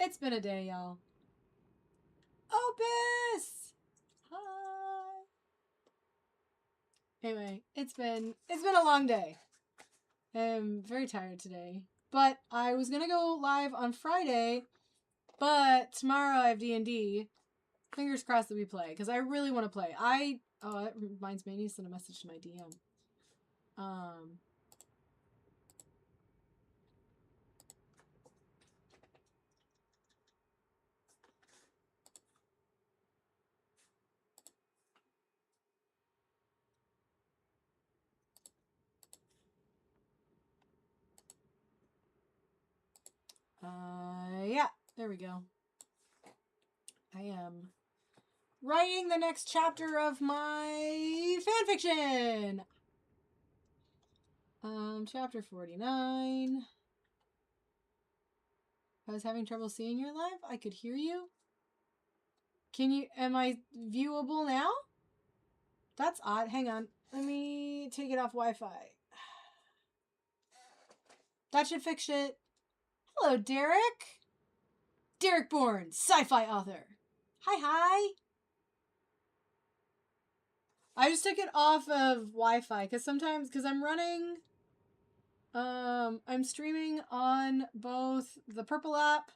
It's been a day, y'all. Opus! Hi. Anyway, it's been a long day. I'm very tired today. But I was gonna go live on Friday, but tomorrow I have D&D. Fingers crossed that we play, because I really want to play. Oh, that reminds me, I need to send a message to my DM. Yeah, there we go. I am writing the next chapter of my fanfiction. Chapter 49. I was having trouble seeing your live. I could hear you. Am I viewable now? That's odd. Hang on. Let me take it off Wi-Fi. That should fix it. Hello, Derek. Derek Bourne, sci-fi author. Hi. I just took it off of Wi-Fi because I'm running, I'm streaming on both the Purple app,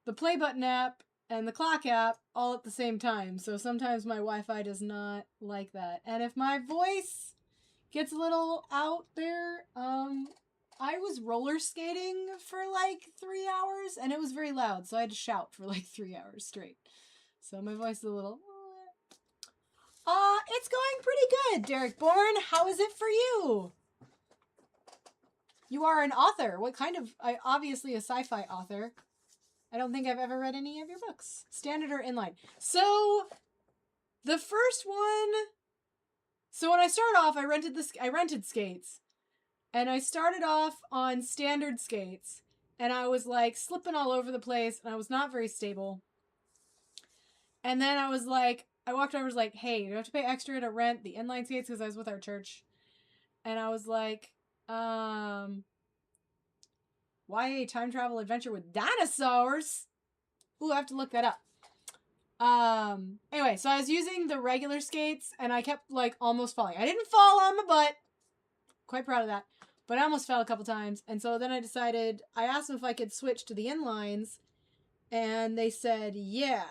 the Play Button app, and the Clock app all at the same time. So sometimes my Wi-Fi does not like that. And if my voice gets a little out there, I was roller skating for like 3 hours and it was very loud. So I had to shout for like 3 hours straight. So my voice is a little... It's going pretty good, Derek Bourne. How is it for you? You are an author. What kind of... obviously a sci-fi author. I don't think I've ever read any of your books. Standard or inline? So, the first one... So when I started off, I rented skates. And I started off on standard skates. And I was like slipping all over the place. And I was not very stable. And then I was like... I walked over and was like, hey, you have to pay extra to rent the inline skates because I was with our church. And I was like, YA time travel adventure with dinosaurs? Ooh, I have to look that up. Anyway, so I was using the regular skates and I kept like almost falling. I didn't fall on my butt. Quite proud of that. But I almost fell a couple times. And so then I asked them if I could switch to the inlines. And they said, yeah.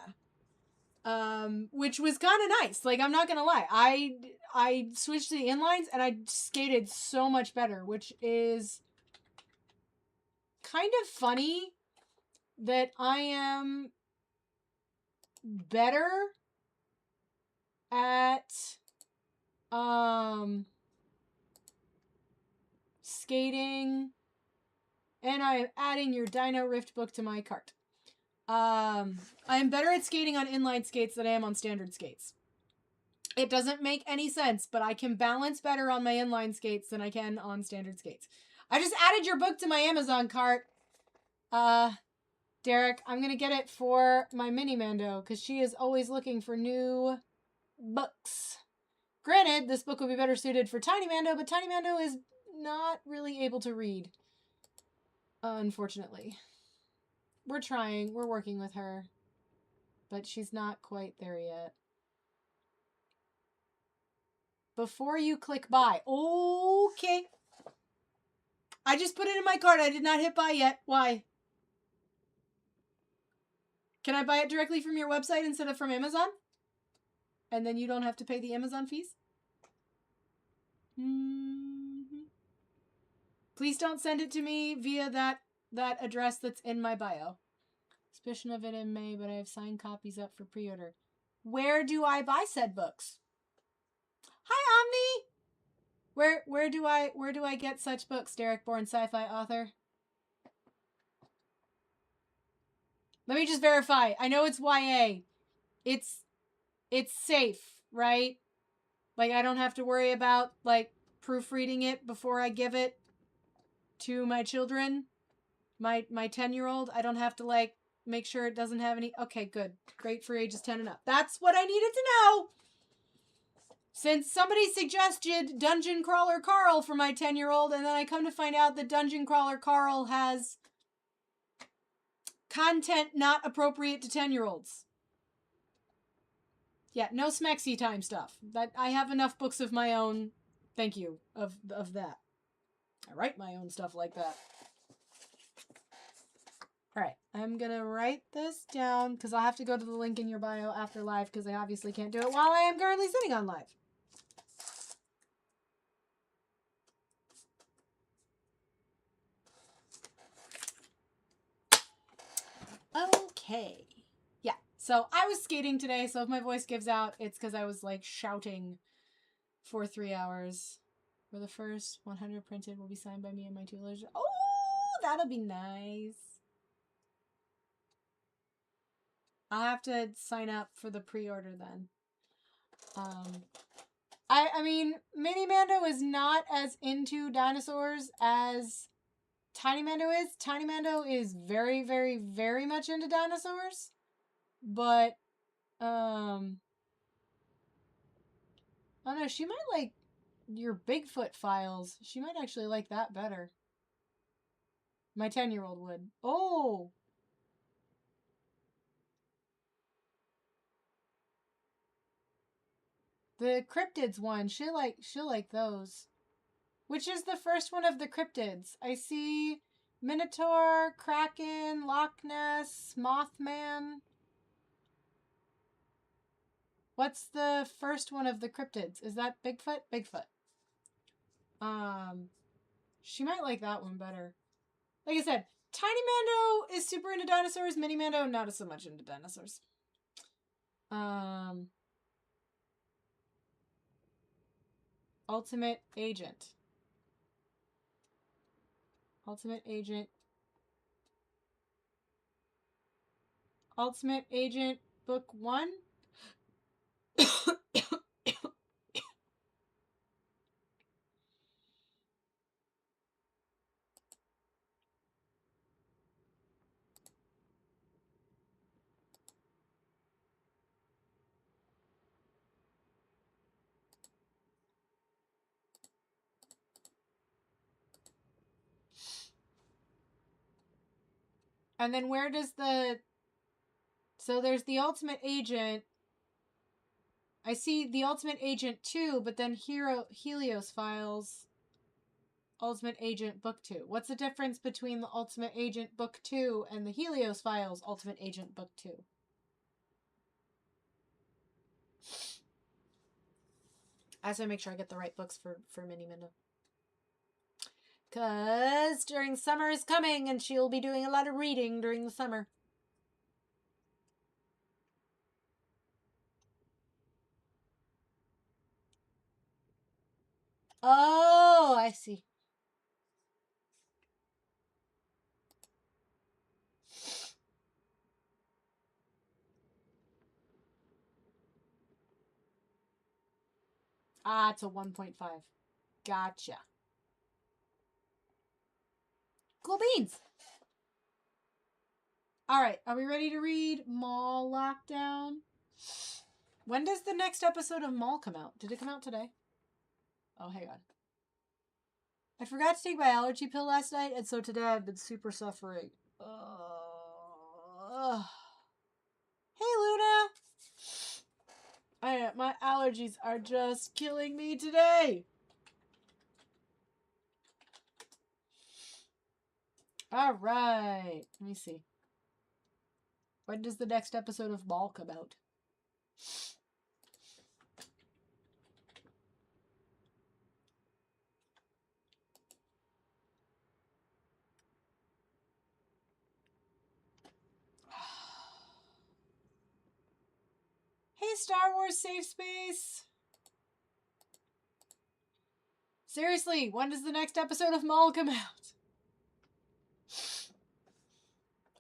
Which was kind of nice. Like, I'm not gonna lie. I switched to the inlines and I skated so much better, which is kind of funny that I am better at, skating, and I'm adding your Dino Rift book to my cart. I am better at skating on inline skates than I am on standard skates. It doesn't make any sense, but I can balance better on my inline skates than I can on standard skates. I just added your book to my Amazon cart. Derek, I'm gonna get it for my mini Mando, because she is always looking for new books. Granted, this book would be better suited for Tiny Mando, but Tiny Mando is not really able to read. Unfortunately. We're trying. We're working with her. But she's not quite there yet. Before you click buy. Okay. I just put it in my cart. I did not hit buy yet. Why? Can I buy it directly from your website instead of from Amazon? And then you don't have to pay the Amazon fees? Please don't send it to me via that address that's in my bio. Suspicion of it in May, but I have signed copies up for pre-order. Where do I buy said books? Hi, Omni! Where do I get such books, Derek Bourne, sci-fi author? Let me just verify. I know it's YA. It's safe, right? Like, I don't have to worry about, like, proofreading it before I give it to my children. My 10-year-old, I don't have to, like, make sure it doesn't have any... Okay, good. Great for ages 10 and up. That's what I needed to know! Since somebody suggested Dungeon Crawler Carl for my 10-year-old, and then I come to find out that Dungeon Crawler Carl has Content not appropriate to 10-year-olds. Yeah, no smexy time stuff. That I have enough books of my own. Thank you of that. I write my own stuff like that. All right, I'm gonna write this down because I'll have to go to the link in your bio after live because I obviously can't do it while I am currently sitting on live. Okay. Yeah. So I was skating today, so if my voice gives out, it's because I was like shouting for 3 hours. For the first 100 printed will be signed by me and my two legends. Oh, that'll be nice. I'll have to sign up for the pre-order then. I mean, Mini Mando is not as into dinosaurs as Tiny Mando is. Tiny Mando is very, very, very much into dinosaurs. But, oh no, she might like your Bigfoot files. She might actually like that better. My 10-year-old would. Oh! The cryptids one. She'll like those. Which is the first one of the cryptids? I see Minotaur, Kraken, Loch Ness, Mothman. What's the first one of the cryptids? Is that Bigfoot? Bigfoot. She might like that one better. Like I said, Tiny Mando is super into dinosaurs. Mini Mando not so much into dinosaurs. Ultimate Agent. Ultimate Agent. Ultimate Agent Book 1. And then where does the... So there's the Ultimate Agent. I see the Ultimate Agent 2, but then Helios Files, Ultimate Agent Book 2. What's the difference between the Ultimate Agent Book 2 and the Helios Files Ultimate Agent Book 2? I have to make sure I get the right books for Mini Mando. Because during summer is coming and she'll be doing a lot of reading during the summer. Oh, I see. Ah, it's a 1.5. Gotcha. Cool beans. All right, are we ready to read MAUL Lockdown? When does the next episode of MAUL come out? Did it come out today? Oh, hang on. I forgot to take my allergy pill last night, and so today I've been super suffering. Hey, Luna! My allergies are just killing me today. All right. Let me see. When does the next episode of MAUL come out? Hey, Star Wars Safe Space! Seriously, when does the next episode of MAUL come out?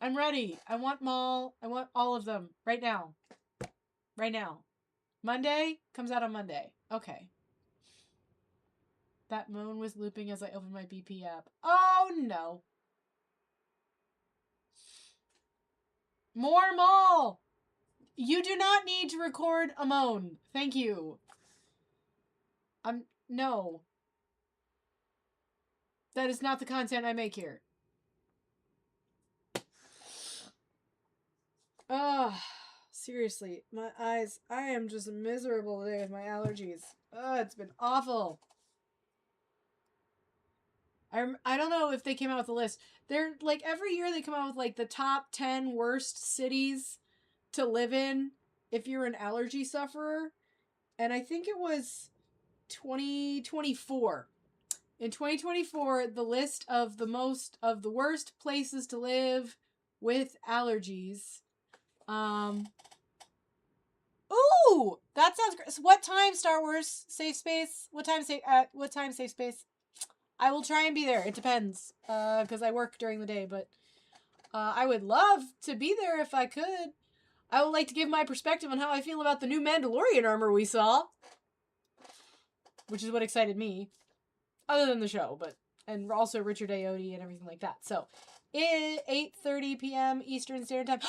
I'm ready. I want MAUL. I want all of them. Right now. Right now. Monday? Comes out on Monday. Okay. That moan was looping as I opened my BP app. Oh, no. More MAUL! You do not need to record a moan. Thank you. No. That is not the content I make here. Oh, seriously, my eyes. I am just miserable today with my allergies. Oh, it's been awful. I don't know if they came out with a list. They're like every year they come out with like the top 10 worst cities to live in if you're an allergy sufferer. And I think it was 2024. In 2024, the list of the worst places to live with allergies. Ooh, that sounds great. So what time, Star Wars safe space? What time safe space? I will try and be there. It depends, because I work during the day, but I would love to be there if I could. I would like to give my perspective on how I feel about the new Mandalorian armor we saw, which is what excited me, other than the show, and also Richard Ayoade and everything like that. So, 8:30 p.m. Eastern Standard Time.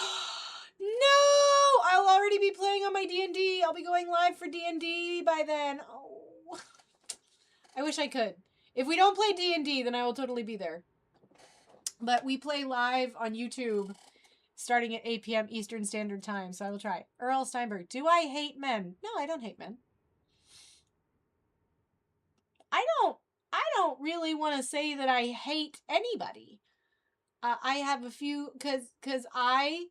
No! I'll already be playing on my D&D. I'll be going live for D&D by then. Oh. I wish I could. If we don't play D&D, then I will totally be there. But we play live on YouTube starting at 8 p.m. Eastern Standard Time, so I will try. Earl Steinberg, do I hate men? No, I don't hate men. I don't really want to say that I hate anybody. I have a few, because I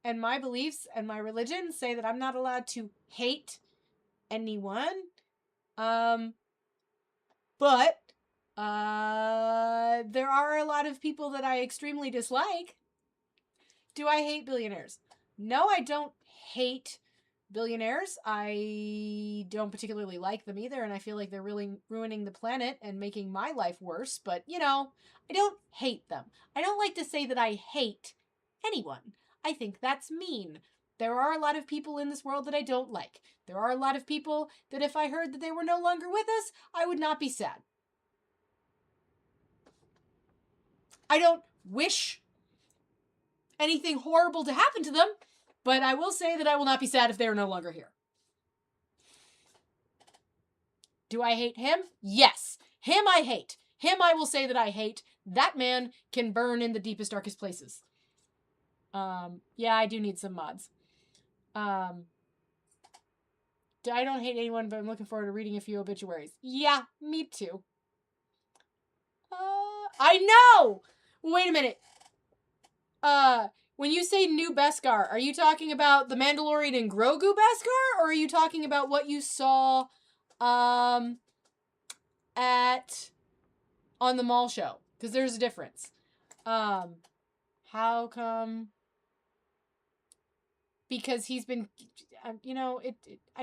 and my beliefs and my religion say that I'm not allowed to hate anyone. But there are a lot of people that I extremely dislike. Do I hate billionaires? No, I don't hate billionaires. I don't particularly like them either, and I feel like they're really ruining the planet and making my life worse, but, I don't hate them. I don't like to say that I hate anyone. I think that's mean. There are a lot of people in this world that I don't like. There are a lot of people that if I heard that they were no longer with us, I would not be sad. I don't wish anything horrible to happen to them, but I will say that I will not be sad if they are no longer here. Do I hate him? Yes. Him I hate. Him I will say that I hate. That man can burn in the deepest, darkest places. Yeah, I do need some mods. I don't hate anyone, but I'm looking forward to reading a few obituaries. Yeah, me too. I know! Wait a minute. When you say new Beskar, are you talking about the Mandalorian and Grogu Beskar, or are you talking about what you saw, on the MAUL show? Because there's a difference. How come? Because he's been, I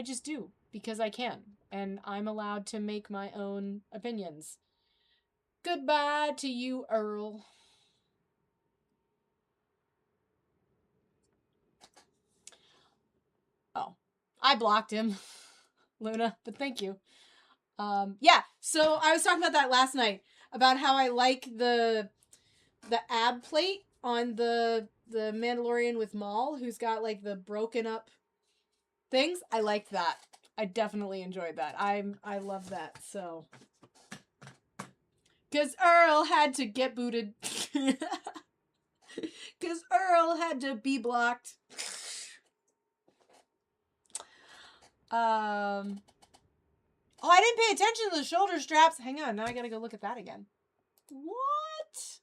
just do. Because I can. And I'm allowed to make my own opinions. Goodbye to you, Earl. Oh, I blocked him, Luna, but thank you. Yeah, so I was talking about that last night, about how I like the ab plate on the Mandalorian with Maul, who's got like the broken up things. I liked that. I definitely enjoyed that. I love that. So, because Earl had to get booted. Because Earl had to be blocked. Oh, I didn't pay attention to the shoulder straps. Hang on, now I gotta go look at that again. What?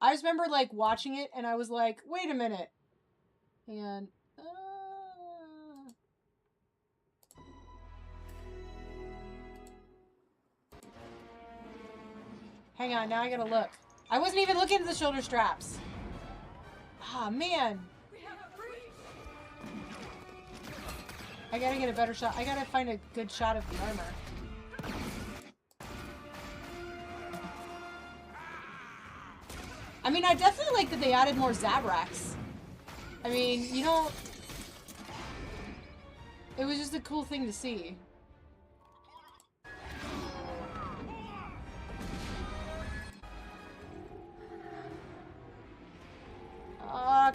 I just remember, like, watching it, and I was like, wait a minute. Hang on. Hang on, now I gotta look. I wasn't even looking at the shoulder straps. Ah, man. I gotta get a better shot. I gotta find a good shot of the armor. I mean, I definitely like that they added more Zabraks. I mean, it was just a cool thing to see.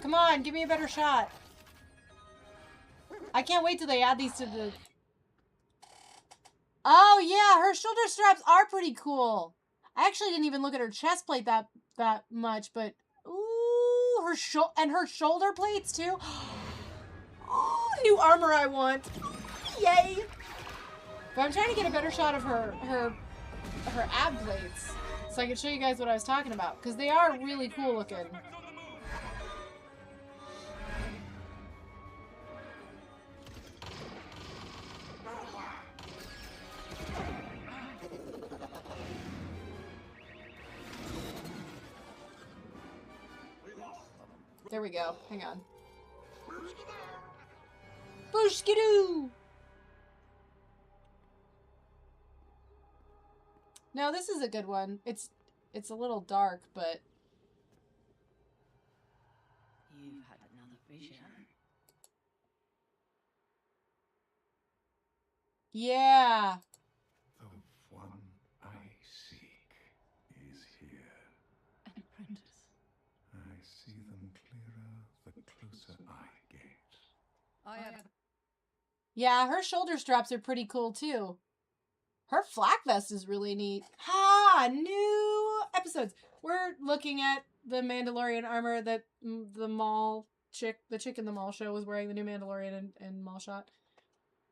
Come on, give me a better shot. I can't wait till they add these to the... Oh, yeah, her shoulder straps are pretty cool. I actually didn't even look at her chest plate that much, but... Ooh, Oh, her shoulder plates too. Oh, new armor I want. Yay! But I'm trying to get a better shot of her ab plates so I can show you guys what I was talking about, because they are really cool looking. There we go. Hang on. Booshkidoo! No, this is a good one. It's a little dark, but... You've had another vision. Yeah! The one I seek is here. An apprentice. I see them clearer the closer I get. I have... Yeah, her shoulder straps are pretty cool, too. Her flak vest is really neat. Ha! New episodes. We're looking at the Mandalorian armor that the MAUL chick, the chick in the MAUL show, was wearing, the new Mandalorian and MAUL shot.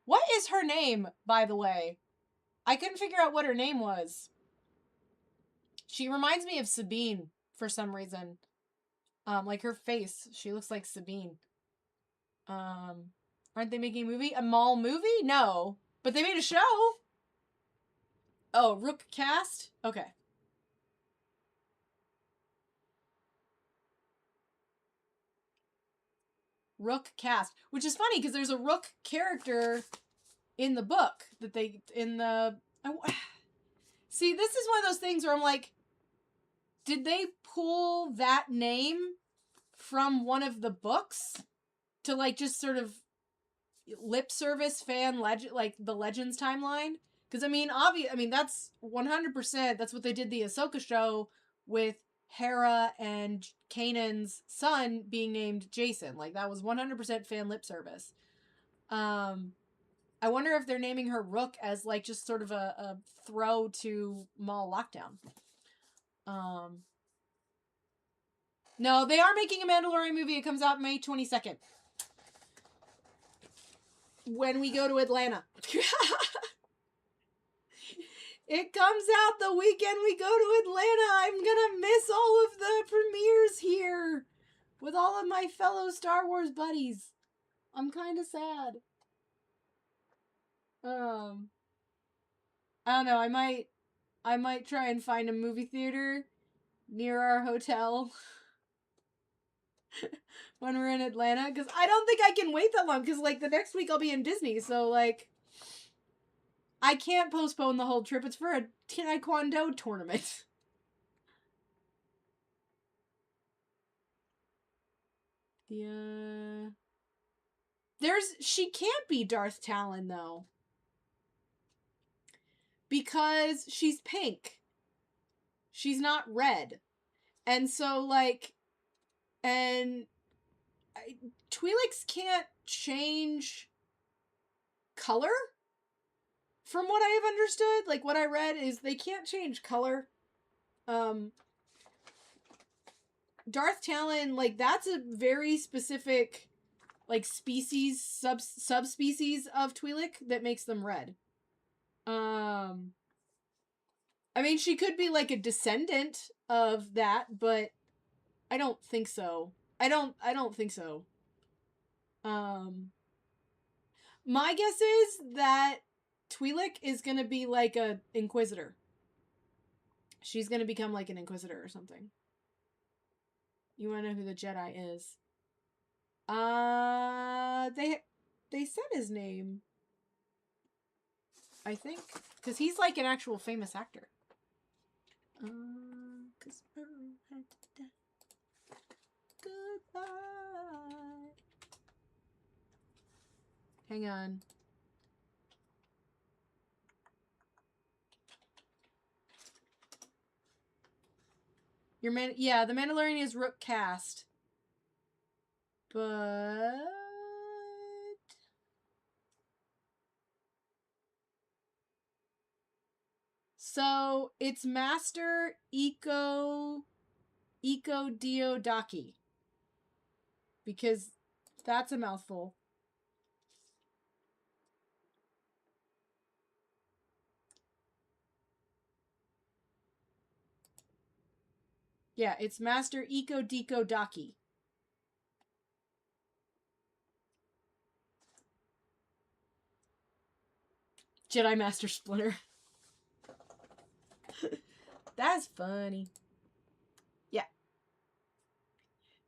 What is her name, by the way? I couldn't figure out what her name was. She reminds me of Sabine for some reason. Like her face, she looks like Sabine. Aren't they making a movie? A MAUL movie? No. But they made a show. Oh, Rook cast? Okay. Rook cast. Which is funny, because there's a Rook character in the book that they... See, this is one of those things where I'm like, did they pull that name from one of the books to, like, just sort of lip service fan legend, like the Legends timeline? Because I mean, that's 100%. That's what they did the Ahsoka show with Hera and Kanan's son being named Jason. Like, that was 100% fan lip service. I wonder if they're naming her Rook as, like, just sort of a throw to MAUL lockdown. No, they are making a Mandalorian movie. It comes out May 22nd. When we go to Atlanta. It comes out the weekend we go to Atlanta. I'm gonna miss all of the premieres here with all of my fellow Star Wars buddies. I'm kind of sad. I don't know. I might try and find a movie theater near our hotel when we're in Atlanta, because I don't think I can wait that long, because, like, the next week I'll be in Disney, so, like, I can't postpone the whole trip. It's for a Taekwondo tournament. Yeah. She can't be Darth Talon, though. Because she's pink. She's not red. And so, like, and Twi'leks can't change color? From what I have understood, like, what I read is they can't change color. Darth Talon, like, that's a very specific, like, species, subspecies of Twi'lek that makes them red. I mean, she could be, like, a descendant of that, but I don't think so. I don't think so. My guess is that Twi'lek is gonna be like a Inquisitor. She's gonna become like an Inquisitor or something. You wanna know who the Jedi is? They said his name, I think, because he's like an actual famous actor. Goodbye. Hang on. Yeah, the Mandalorian is Rook cast. But so it's Master Iko Diodaki. because that's a mouthful. Yeah, it's Master Iko Diko Daki. Jedi Master Splinter. That's funny. Yeah.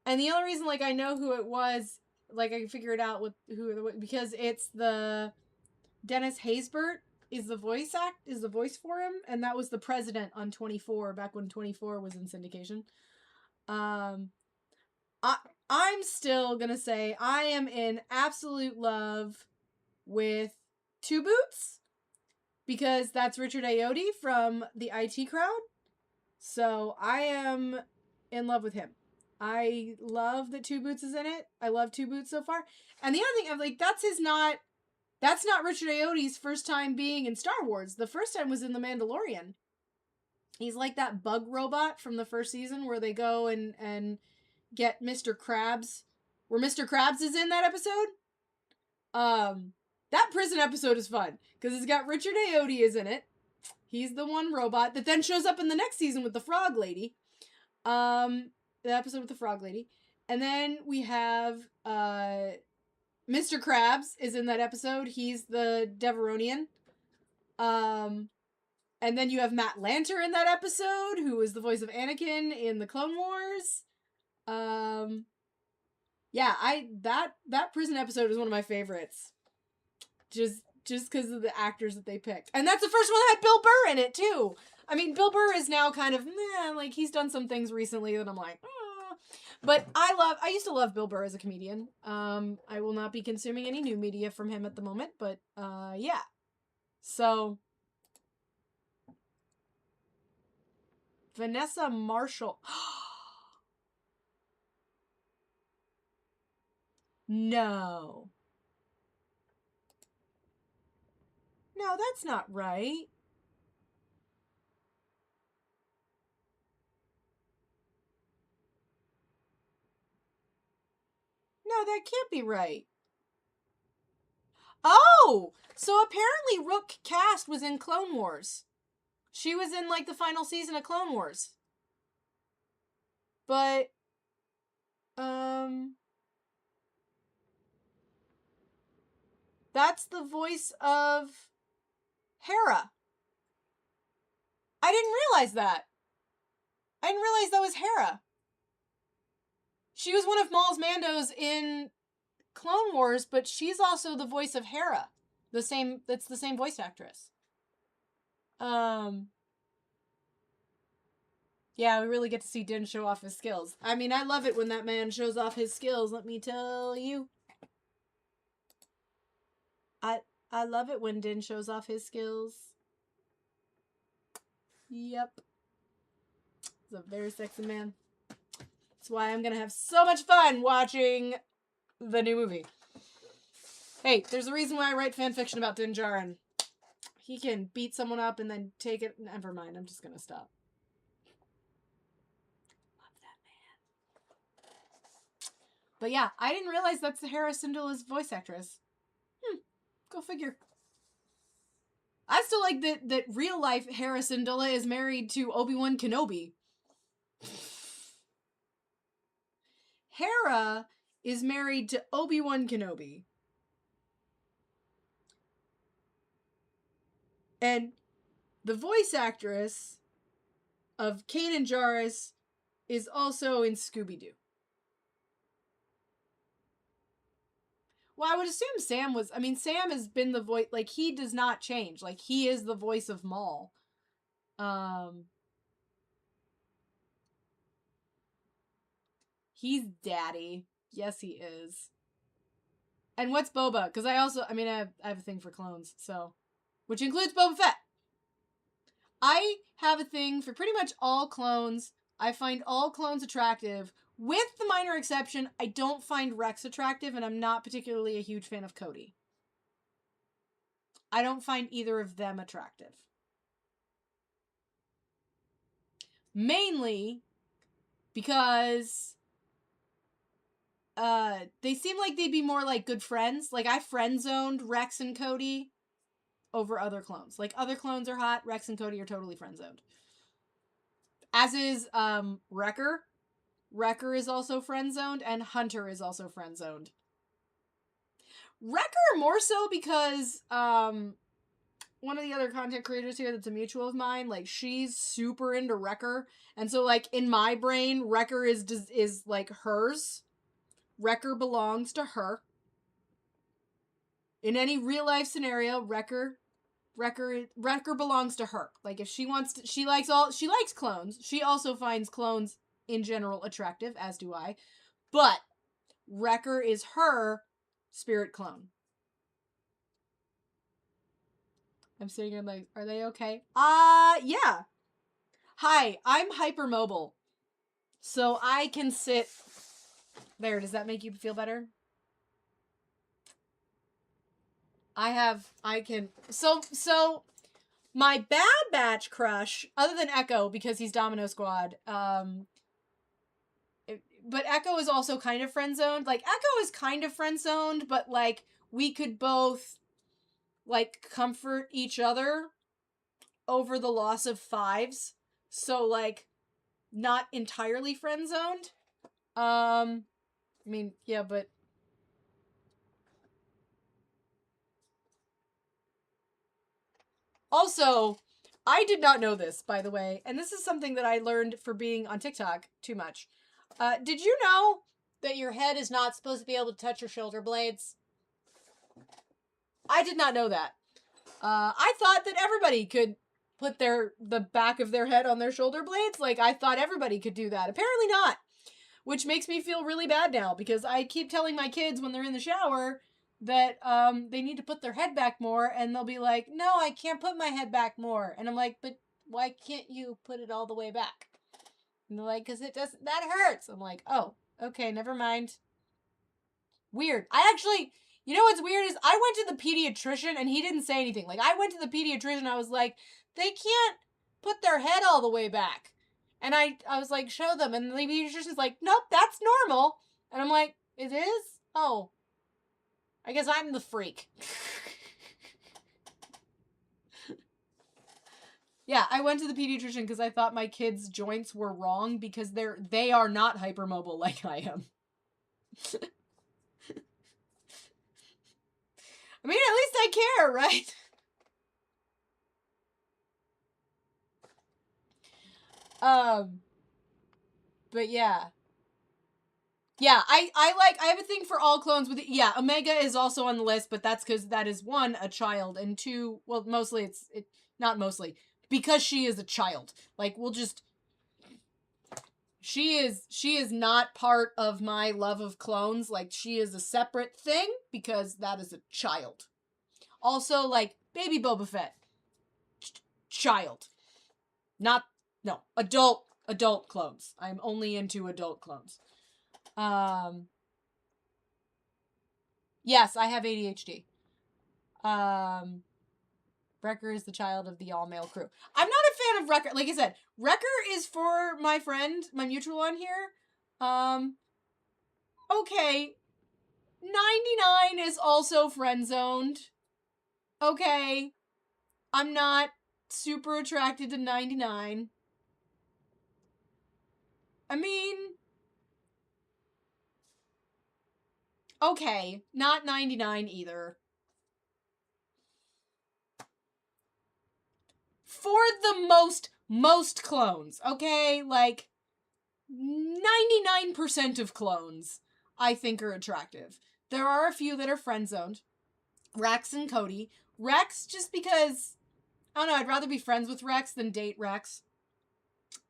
And the only reason, like, I know who it was, like, I can figure it out with because it's the Dennis Haysbert is the voice for him, and that was the president on 24 back when 24 was in syndication. I'm still gonna say I am in absolute love with Two Boots because that's Richard Ayoade from the IT Crowd. So I am in love with him. I love that Two Boots is in it. I love Two Boots so far. And the other thing, I'm like, that's not Richard Ayoade's first time being in Star Wars. The first time was in The Mandalorian. He's like that bug robot from the first season where they go and get Mr. Krabs, where Mr. Krabs is in that episode. That prison episode is fun because it's got Richard Ayoade is in it. He's the one robot that then shows up in the next season with the frog lady. The episode with the frog lady. And then we have Mr. Krabs is in that episode. He's the Deveronian. And then you have Matt Lanter in that episode, who is the voice of Anakin in the Clone Wars. Yeah, that prison episode is one of my favorites. Just because of the actors that they picked. And that's the first one that had Bill Burr in it, too. I mean, Bill Burr is now kind of, like, he's done some things recently that I'm like, But I used to love Bill Burr as a comedian. I will not be consuming any new media from him at the moment, but, yeah. So, Vanessa Marshall. No. No, that's not right. No, that can't be right. Oh! So apparently Rook Cast was in Clone Wars. She was in, like, the final season of Clone Wars. But, that's the voice of Hera. I didn't realize that. I didn't realize that was Hera. She was one of MAUL's Mandos in Clone Wars, but she's also the voice of Hera. That's the same voice actress. Yeah, we really get to see Din show off his skills. I mean, I love it when that man shows off his skills, let me tell you. I love it when Din shows off his skills. Yep. He's a very sexy man. That's why I'm gonna have so much fun watching the new movie. Hey, there's a reason why I write fanfiction about Din Djarin. He can beat someone up and then take it. Never mind, I'm just gonna stop. Love that man. But yeah, I didn't realize that's the Hera Syndulla's voice actress. Go figure. I still like that real life Hera Syndulla is married to Obi-Wan Kenobi. Hera is married to Obi-Wan Kenobi. And the voice actress of Kanan Jarrus is also in Scooby-Doo. Well, I would assume Sam has been the voice, like, he does not change. Like, he is the voice of Maul. He's daddy. Yes, he is. And what's Boba? Because I have a thing for clones, so. Which includes Boba Fett. I have a thing for pretty much all clones. I find all clones attractive. With the minor exception, I don't find Rex attractive, and I'm not particularly a huge fan of Cody. I don't find either of them attractive. Mainly because they seem like they'd be more like good friends. Like I friend zoned Rex and Cody over other clones. Like other clones are hot, Rex and Cody are totally friend zoned. As is Wrecker. Wrecker is also friend zoned, and Hunter is also friend zoned. Wrecker more so because one of the other content creators here that's a mutual of mine, like she's super into Wrecker, and so like in my brain, Wrecker is like hers. Wrecker belongs to her. In any real life scenario, Wrecker belongs to her. Like if she wants to, she likes clones. She also finds clones in general attractive, as do I. But Wrecker is her spirit clone. I'm sitting here like, are they okay? Yeah. Hi, I'm hypermobile. So I can sit there. Does that make you feel better? So my Bad Batch crush, other than Echo, because he's Domino Squad, but Echo is also kind of friend zoned. Like Echo is kind of friend zoned, but like we could both like comfort each other over the loss of Fives. So like not entirely friend zoned. I mean, yeah, but also, I did not know this, by the way, and this is something that I learned for being on TikTok too much. Did you know that your head is not supposed to be able to touch your shoulder blades? I did not know that. I thought that everybody could put the back of their head on their shoulder blades. Like, I thought everybody could do that. Apparently not. Which makes me feel really bad now, because I keep telling my kids when they're in the shower that they need to put their head back more, and they'll be like, no, I can't put my head back more. And I'm like, but why can't you put it all the way back? And they're like, because it doesn't, that hurts. I'm like, oh, okay, never mind. Weird. You know what's weird is I went to the pediatrician and he didn't say anything. Like, I went to the pediatrician, I was like, they can't put their head all the way back. And I was like, show them. And the pediatrician's like, nope, that's normal. And I'm like, it is? Oh. I guess I'm the freak. Yeah, I went to the pediatrician because I thought my kids' joints were wrong because they are not hypermobile like I am. I mean, at least I care, right? But yeah. Yeah, I have a thing for all clones with, yeah, Omega is also on the list, but that's because that is one, a child, and two, well, mostly not mostly, because she is a child. Like, she is not part of my love of clones. Like, she is a separate thing because that is a child. Also, like, baby Boba Fett. Child. No, adult clones. I'm only into adult clones. Yes, I have ADHD. Wrecker is the child of the all-male crew. I'm not a fan of Wrecker. Like I said, Wrecker is for my friend, my mutual one here. Okay. 99 is also friend-zoned. Okay. I'm not super attracted to 99. I mean, okay. Not 99 either. For the most clones, okay? Like, 99% of clones I think are attractive. There are a few that are friend-zoned. Rex and Cody. Rex, just because, I don't know, I'd rather be friends with Rex than date Rex.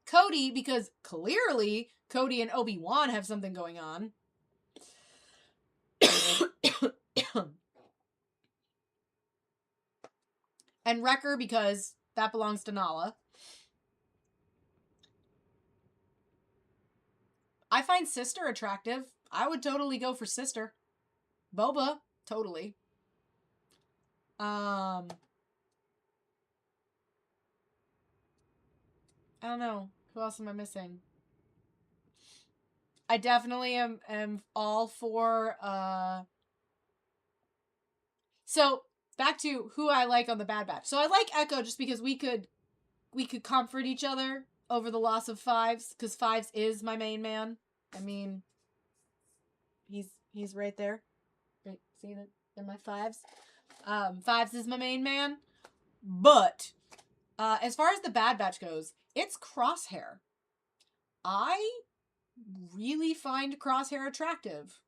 Cody, because clearly Cody and Obi-Wan have something going on. And Wrecker, because that belongs to Nala. I find Sister attractive. I would totally go for Sister. Boba, totally. I don't know. Who else am I missing? I definitely am all for so back to who I like on the Bad Batch. So I like Echo just because we could comfort each other over the loss of Fives, because Fives is my main man. I mean, he's right there. Right, see that? They're my Fives. Fives is my main man. But as far as the Bad Batch goes, it's Crosshair. I really find Crosshair attractive.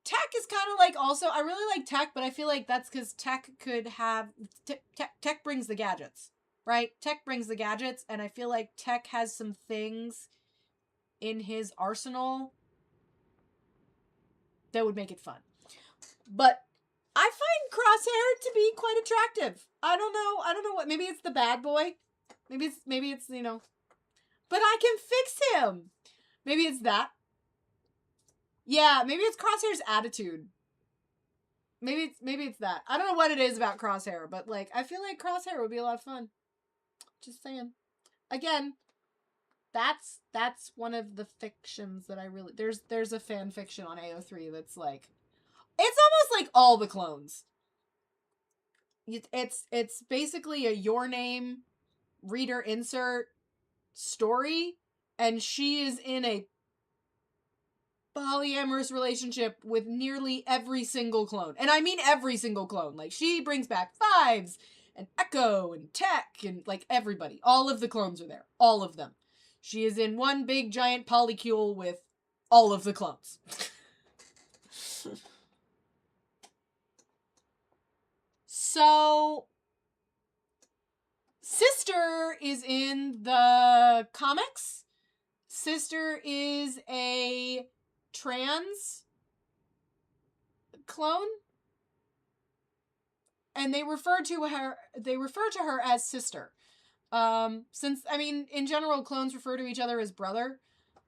Tech is kind of like also, I really like Tech, but I feel like that's because Tech could have, Tech brings the gadgets, right? Tech brings the gadgets, and I feel like Tech has some things in his arsenal that would make it fun. But I find Crosshair to be quite attractive. I don't know what, maybe it's the bad boy. Maybe it's, you know, but I can fix him. Maybe it's that. Yeah, maybe it's Crosshair's attitude. Maybe it's that. I don't know what it is about Crosshair, but like I feel like Crosshair would be a lot of fun. Just saying. Again, that's one of the fictions that I really there's a fan fiction on AO3 that's like it's almost like all the clones. It's basically a your name reader insert story, and she is in a polyamorous relationship with nearly every single clone. And I mean every single clone. Like, she brings back Fives and Echo and Tech and, like, everybody. All of the clones are there. All of them. She is in one big giant polycule with all of the clones. So, Sister is in the comics. Sister is a trans clone, and they refer to her as Sister. Since, I mean, in general, clones refer to each other as brother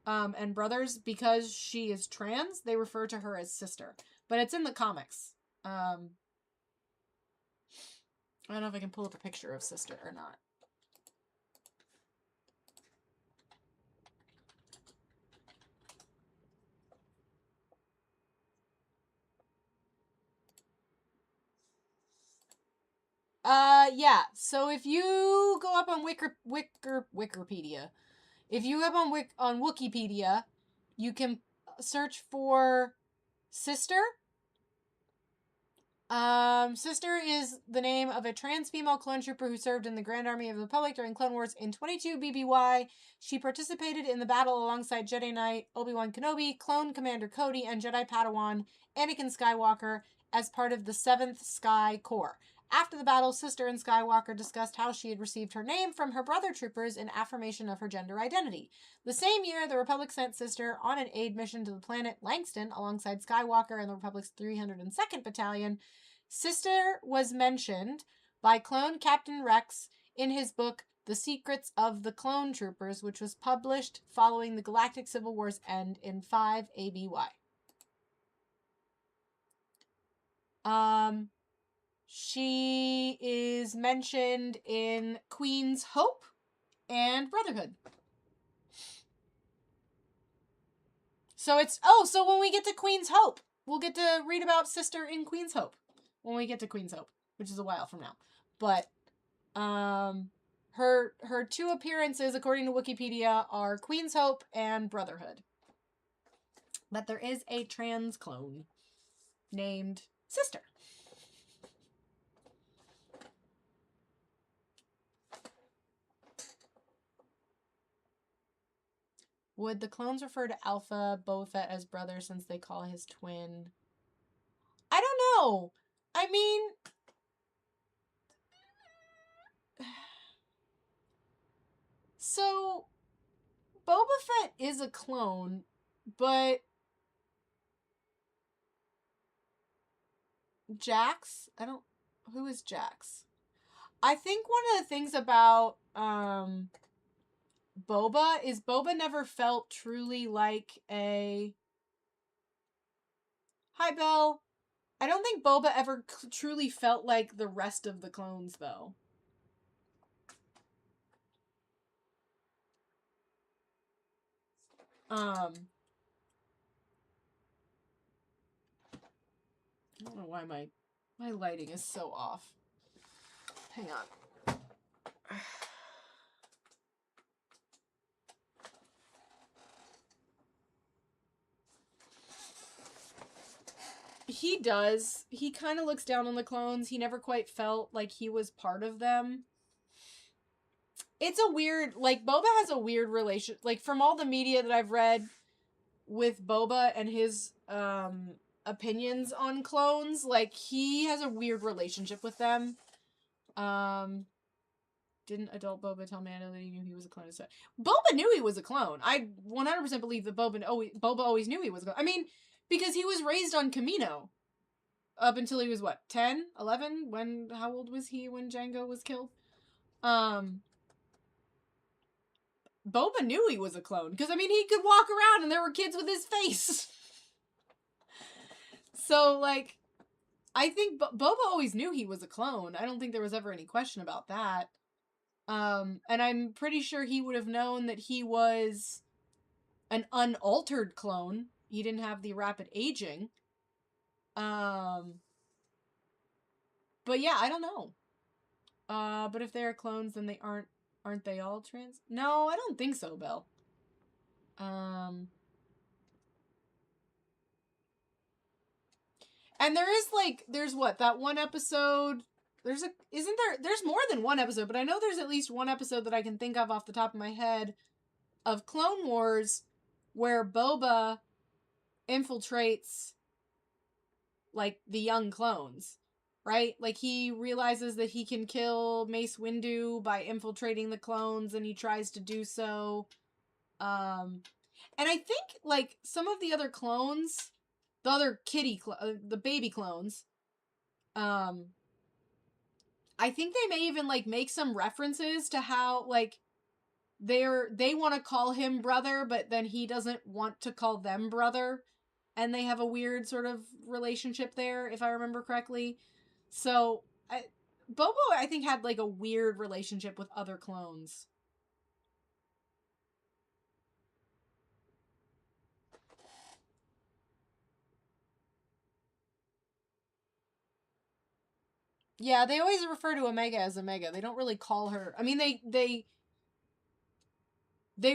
and brothers. Because she is trans, they refer to her as Sister, but it's in the comics. I don't know if I can pull up a picture of Sister or not. Yeah. So if you go up on Wikipedia, if you go up on Wikipedia, you can search for Sister. Sister is the name of a trans female clone trooper who served in the Grand Army of the Republic during Clone Wars in 22 BBY. She participated in the battle alongside Jedi Knight Obi-Wan Kenobi, Clone Commander Cody, and Jedi Padawan Anakin Skywalker as part of the 7th Sky Corps. After the battle, Sister and Skywalker discussed how she had received her name from her brother troopers in affirmation of her gender identity. The same year, the Republic sent Sister on an aid mission to the planet Langston alongside Skywalker and the Republic's 302nd Battalion. Sister was mentioned by Clone Captain Rex in his book The Secrets of the Clone Troopers, which was published following the Galactic Civil War's end in 5 ABY. She is mentioned in Queen's Hope and Brotherhood. So so when we get to Queen's Hope, we'll get to read about Sister in Queen's Hope. When we get to Queen's Hope, which is a while from now. But her two appearances, according to Wikipedia, are Queen's Hope and Brotherhood. But there is a trans clone named Sister. Would the clones refer to Alpha Boba Fett as brother since they call his twin? I don't know. I mean, so Boba Fett is a clone, but Jax? Who is Jax? I think one of the things about Boba is Boba never felt truly like a... Hi, Belle. I don't think Boba ever truly felt like the rest of the clones, though. I don't know why my lighting is so off. Hang on. He does. He kind of looks down on the clones. He never quite felt like he was part of them. It's a weird, like, Boba has a weird relation, like, from all the media that I've read with Boba and his, opinions on clones, like, he has a weird relationship with them. Didn't adult Boba tell Mando that he knew he was a clone? Boba knew he was a clone. I 100% believe that Boba always knew he was a clone. I mean, because he was raised on Kamino. Up until he was, what, 10? 11? How old was he when Jango was killed? Boba knew he was a clone. Because, I mean, he could walk around and there were kids with his face. So, like, I think Boba always knew he was a clone. I don't think there was ever any question about that. And I'm pretty sure he would have known that he was an unaltered clone. He didn't have the rapid aging. But yeah, I don't know. But if they're clones, then they aren't they all trans? No, I don't think so, Belle. And there's what, that one episode, there's more than one episode, but I know there's at least one episode that I can think of off the top of my head of Clone Wars where Boba infiltrates, like, the young clones, right? Like, he realizes that he can kill Mace Windu by infiltrating the clones, and he tries to do so. And I think, like, some of the other clones, the other the baby clones, I think they may even, like, make some references to how, like, they want to call him brother, but then he doesn't want to call them brother. And they have a weird sort of relationship there, if I remember correctly. So, Bobo, I think, had, like, a weird relationship with other clones. Yeah, they always refer to Omega as Omega. They don't really call her... I mean, they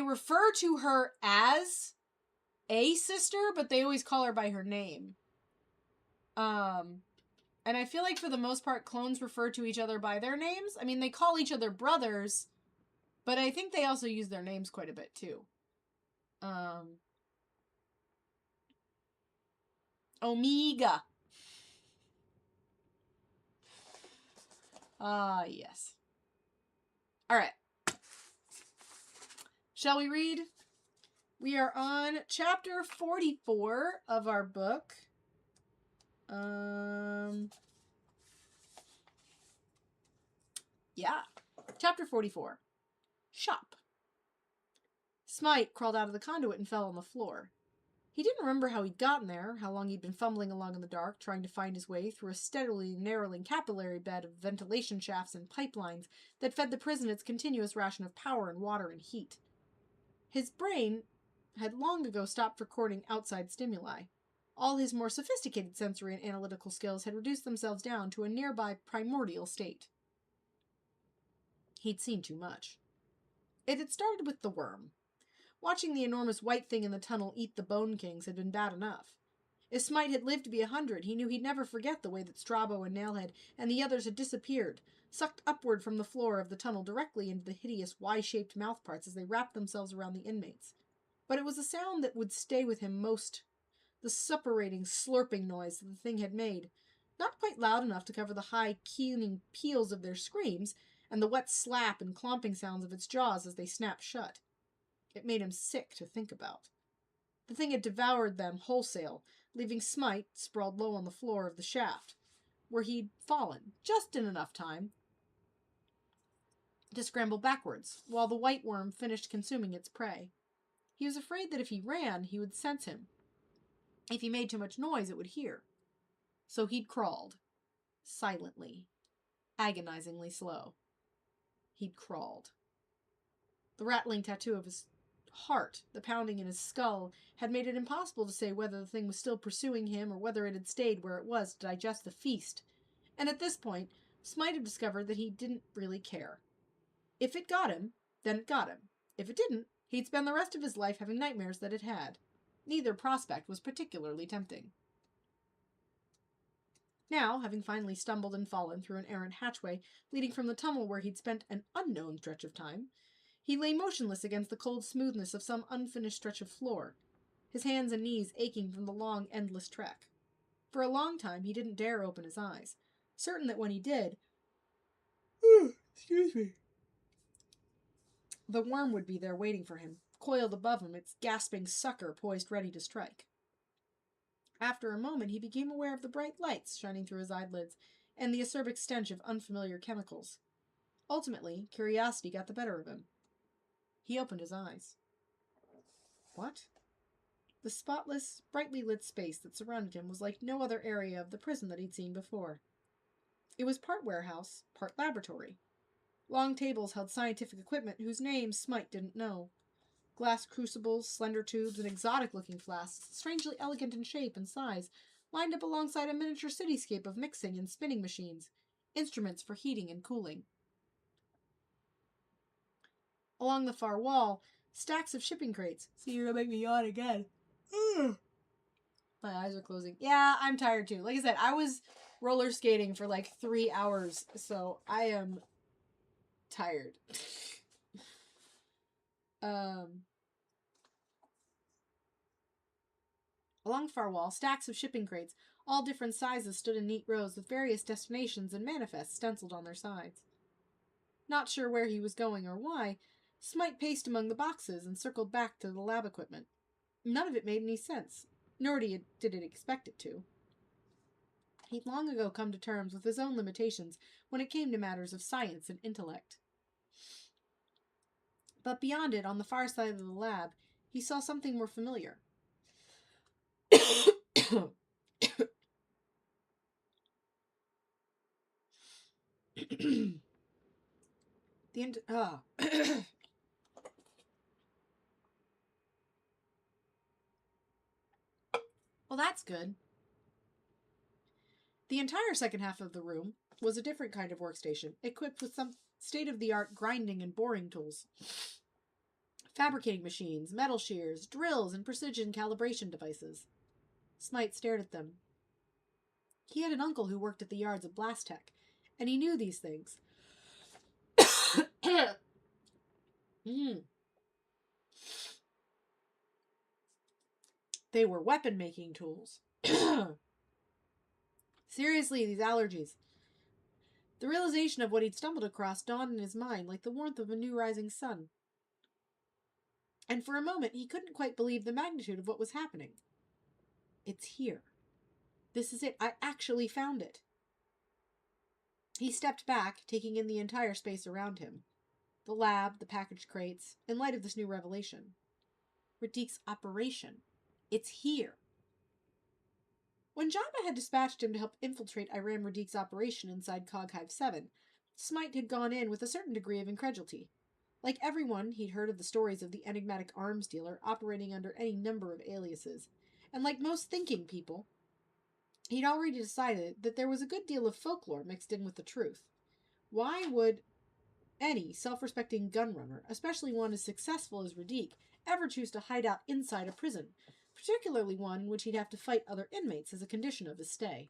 refer to her as a sister, but they always call her by her name. And I feel like for the most part, clones refer to each other by their names. I mean, they call each other brothers, but I think they also use their names quite a bit, too. Omega. Yes. Alright. Shall we read? We are on chapter 44 of our book. Yeah. Chapter 44. Shop. Smite crawled out of the conduit and fell on the floor. He didn't remember how he'd gotten there, how long he'd been fumbling along in the dark, trying to find his way through a steadily narrowing capillary bed of ventilation shafts and pipelines that fed the prison its continuous ration of power and water and heat. His brain had long ago stopped recording outside stimuli. All his more sophisticated sensory and analytical skills had reduced themselves down to a nearby primordial state. He'd seen too much. It had started with the worm. Watching the enormous white thing in the tunnel eat the Bone Kings had been bad enough. If Smite had lived to be 100, he knew he'd never forget the way that Strabo and Nailhead and the others had disappeared, sucked upward from the floor of the tunnel directly into the hideous Y-shaped mouthparts as they wrapped themselves around the inmates. But it was a sound that would stay with him most, the suppurating, slurping noise that the thing had made, not quite loud enough to cover the high, keening peals of their screams and the wet slap and clomping sounds of its jaws as they snapped shut. It made him sick to think about. The thing had devoured them wholesale, leaving Smite sprawled low on the floor of the shaft, where he'd fallen, just in enough time to scramble backwards, while the white worm finished consuming its prey. He was afraid that if he ran, he would sense him. If he made too much noise, it would hear. So he'd crawled, silently, agonizingly slow. He'd crawled. The rattling tattoo of his heart, the pounding in his skull, had made it impossible to say whether the thing was still pursuing him or whether it had stayed where it was to digest the feast. And at this point, Smite had discovered that he didn't really care. If it got him, then it got him. If it didn't, he'd spend the rest of his life having nightmares that it had. Neither prospect was particularly tempting. Now, having finally stumbled and fallen through an errant hatchway leading from the tunnel where he'd spent an unknown stretch of time, he lay motionless against the cold smoothness of some unfinished stretch of floor, his hands and knees aching from the long, endless trek. For a long time he didn't dare open his eyes, certain that when he did, excuse me, the worm would be there waiting for him, coiled above him, its gasping sucker poised ready to strike. After a moment he became aware of the bright lights shining through his eyelids and the acerbic stench of unfamiliar chemicals. Ultimately, curiosity got the better of him. He opened his eyes. What? The spotless, brightly lit space that surrounded him was like no other area of the prison that he'd seen before. It was part warehouse, part laboratory. Long tables held scientific equipment whose names Smite didn't know. Glass crucibles, slender tubes, and exotic-looking flasks, strangely elegant in shape and size, lined up alongside a miniature cityscape of mixing and spinning machines, instruments for heating and cooling. Along the far wall, stacks of shipping crates. See, you're gonna make me yawn again. My eyes are closing. Yeah, I'm tired too. Like I said, I was roller skating for like 3 hours, so I am tired. Along the far wall, stacks of shipping crates, all different sizes, stood in neat rows with various destinations and manifests stenciled on their sides. Not sure where he was going or why, Smite paced among the boxes and circled back to the lab equipment. None of it made any sense, nor did it expect it to. He'd long ago come to terms with his own limitations when it came to matters of science and intellect. But beyond it, on the far side of the lab, he saw something more familiar. Well, that's good. The entire second half of the room was a different kind of workstation, equipped with some state-of-the-art grinding and boring tools, fabricating machines, metal shears, drills, and precision calibration devices. Smite stared at them. He had an uncle who worked at the yards of Blastech, and he knew these things. They were weapon-making tools. Seriously, these allergies. The realization of what he'd stumbled across dawned in his mind like the warmth of a new rising sun. And for a moment, he couldn't quite believe the magnitude of what was happening. It's here. This is it. I actually found it. He stepped back, taking in the entire space around him. The lab, the packaged crates, in light of this new revelation. Radik's operation. It's here. When Jabba had dispatched him to help infiltrate Iram Radik's operation inside Cog Hive 7, Smite had gone in with a certain degree of incredulity. Like everyone, he'd heard of the stories of the enigmatic arms dealer operating under any number of aliases, and like most thinking people, he'd already decided that there was a good deal of folklore mixed in with the truth. Why would any self-respecting gunrunner, especially one as successful as Radik, ever choose to hide out inside a prison, particularly one in which he'd have to fight other inmates as a condition of his stay?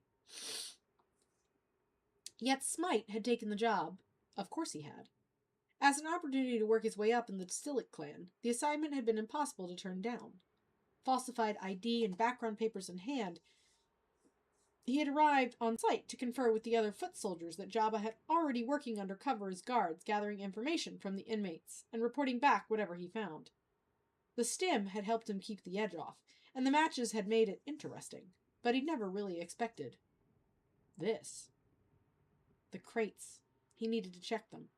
Yet Smite had taken the job, of course he had, as an opportunity to work his way up in the Stilik clan. The assignment had been impossible to turn down. Falsified ID and background papers in hand, he had arrived on site to confer with the other foot soldiers that Jabba had already working undercover as guards, gathering information from the inmates and reporting back whatever he found. The stim had helped him keep the edge off, and the matches had made it interesting, but he'd never really expected this. The crates. He needed to check them.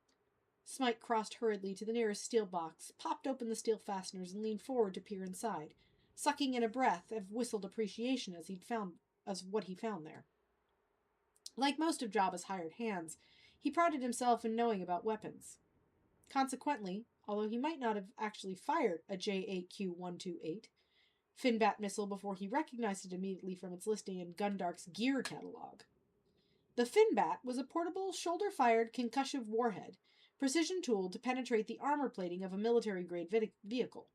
Smite crossed hurriedly to the nearest steel box, popped open the steel fasteners, and leaned forward to peer inside, sucking in a breath of whistled appreciation as what he found there. Like most of Jabba's hired hands, he prided himself in knowing about weapons. Consequently, although he might not have actually fired a J8Q128 Finbat missile before he recognized it immediately from its listing in Gundark's gear catalog. The Finbat was a portable, shoulder-fired concussive warhead, precision-tooled to penetrate the armor plating of a military-grade vehicle.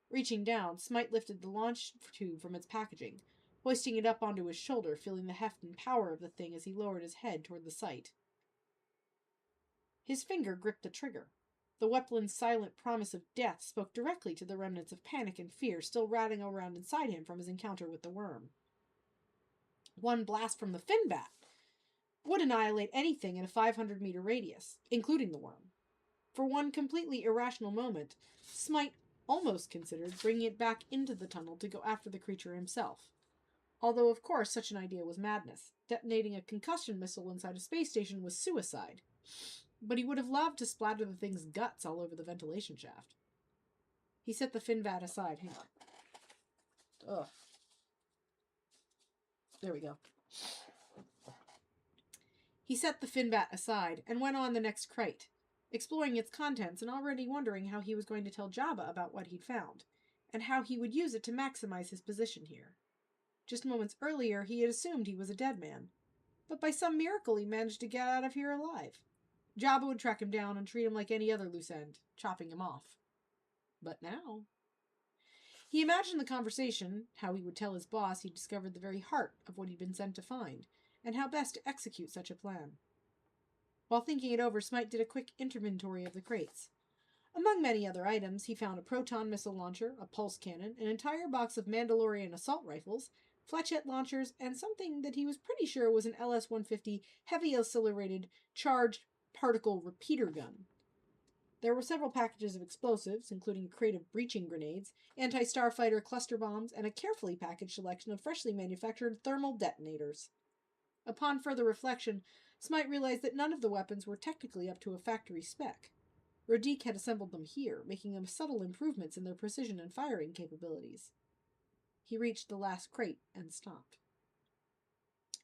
Reaching down, Smite lifted the launch tube from its packaging, hoisting it up onto his shoulder, feeling the heft and power of the thing as he lowered his head toward the sight. His finger gripped the trigger. The weapon's silent promise of death spoke directly to the remnants of panic and fear still rattling around inside him from his encounter with the worm. One blast from the Finbat would annihilate anything in a 500-meter radius, including the worm. For one completely irrational moment, Smite almost considered bringing it back into the tunnel to go after the creature himself. Although, of course, such an idea was madness. Detonating a concussion missile inside a space station was suicide. But he would have loved to splatter the thing's guts all over the ventilation shaft. He set the Finbat aside. Hang on. Ugh. There we go. He set the Finbat aside and went on the next crate, exploring its contents and already wondering how he was going to tell Jabba about what he'd found, and how he would use it to maximize his position here. Just moments earlier, he had assumed he was a dead man, but by some miracle he managed to get out of here alive. Jabba would track him down and treat him like any other loose end, chopping him off. But now... He imagined the conversation, how he would tell his boss he'd discovered the very heart of what he'd been sent to find, and how best to execute such a plan. While thinking it over, Smite did a quick inventory of the crates. Among many other items, he found a proton missile launcher, a pulse cannon, an entire box of Mandalorian assault rifles, fletchette launchers, and something that he was pretty sure was an LS-150 heavy accelerated charged particle repeater gun. There were several packages of explosives, including a crate of breaching grenades, anti-starfighter cluster bombs, and a carefully packaged selection of freshly manufactured thermal detonators. Upon further reflection, Smite realized that none of the weapons were technically up to a factory spec. Rodique had assembled them here, making them subtle improvements in their precision and firing capabilities. He reached the last crate and stopped.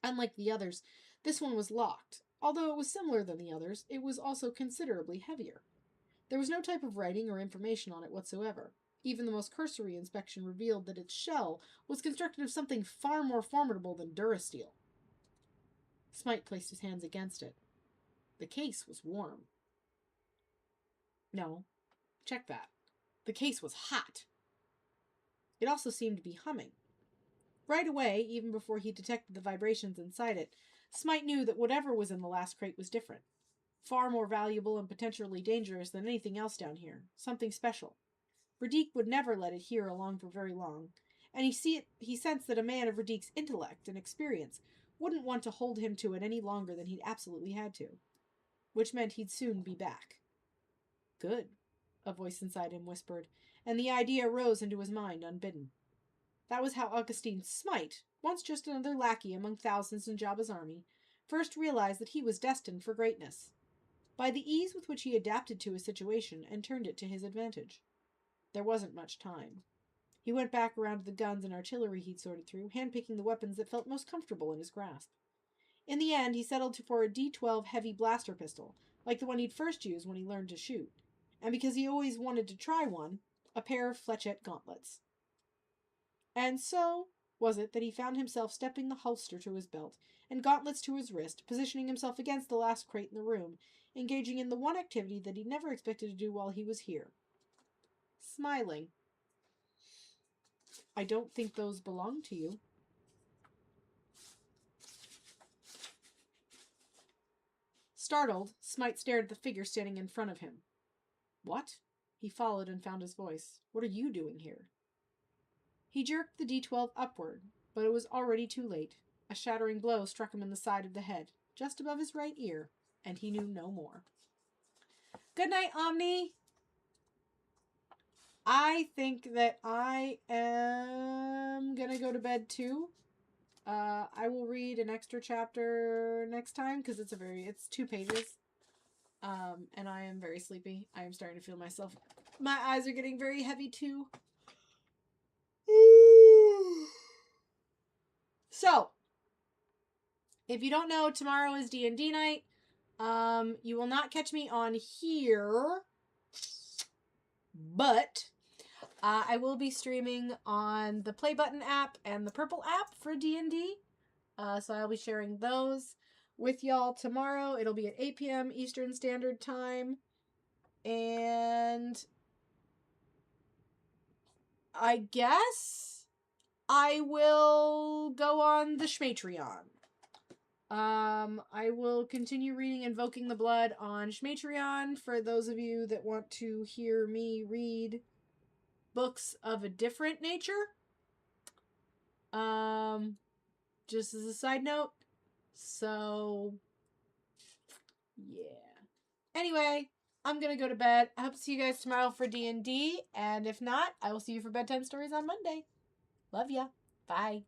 Unlike the others, this one was locked. Although it was similar than the others, it was also considerably heavier. There was no type of writing or information on it whatsoever. Even the most cursory inspection revealed that its shell was constructed of something far more formidable than Durasteel. Smite placed his hands against it. The case was warm. No, check that. The case was hot. It also seemed to be humming. Right away, even before he detected the vibrations inside it, Smite knew that whatever was in the last crate was different. Far more valuable and potentially dangerous than anything else down here. Something special. Rodique would never let it here alone for very long, and he sensed that a man of Rodique's intellect and experience wouldn't want to hold him to it any longer than he'd absolutely had to. Which meant he'd soon be back. Good, a voice inside him whispered, and the idea rose into his mind unbidden. That was how Augustine Smite, once just another lackey among thousands in Jabba's army, first realized that he was destined for greatness. By the ease with which he adapted to his situation and turned it to his advantage. There wasn't much time. He went back around to the guns and artillery he'd sorted through, handpicking the weapons that felt most comfortable in his grasp. In the end, he settled for a D12 heavy blaster pistol, like the one he'd first used when he learned to shoot, and because he always wanted to try one, a pair of fletchette gauntlets. And so was it that he found himself stepping the holster to his belt and gauntlets to his wrist, positioning himself against the last crate in the room, engaging in the one activity that he never expected to do while he was here. Smiling. I don't think those belong to you. Startled, Smite stared at the figure standing in front of him. What? He followed and found his voice. What are you doing here? He jerked the D12 upward, but it was already too late. A shattering blow struck him in the side of the head, just above his right ear, and he knew no more. Good night, Omni! I think that I am gonna go to bed too. I will read an extra chapter next time because it's 2 pages. And I am very sleepy. I am starting to feel myself. My eyes are getting very heavy too. So, if you don't know, tomorrow is D&D night. You will not catch me on here But I will be streaming on the Play Button app and the Purple app for D&D. So I'll be sharing those with y'all tomorrow. It'll be at 8 p.m. Eastern Standard Time. And I guess I will go on the Shmatreon. I will continue reading Invoking the Blood on Shmatreon for those of you that want to hear me read books of a different nature. Just as a side note. So, yeah. Anyway, I'm gonna go to bed. I hope to see you guys tomorrow for D&D, and if not, I will see you for bedtime stories on Monday. Love ya. Bye.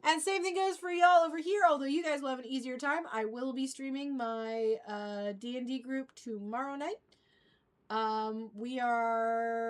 And same thing goes for y'all over here, although you guys will have an easier time. I will be streaming my D&D group tomorrow night. We are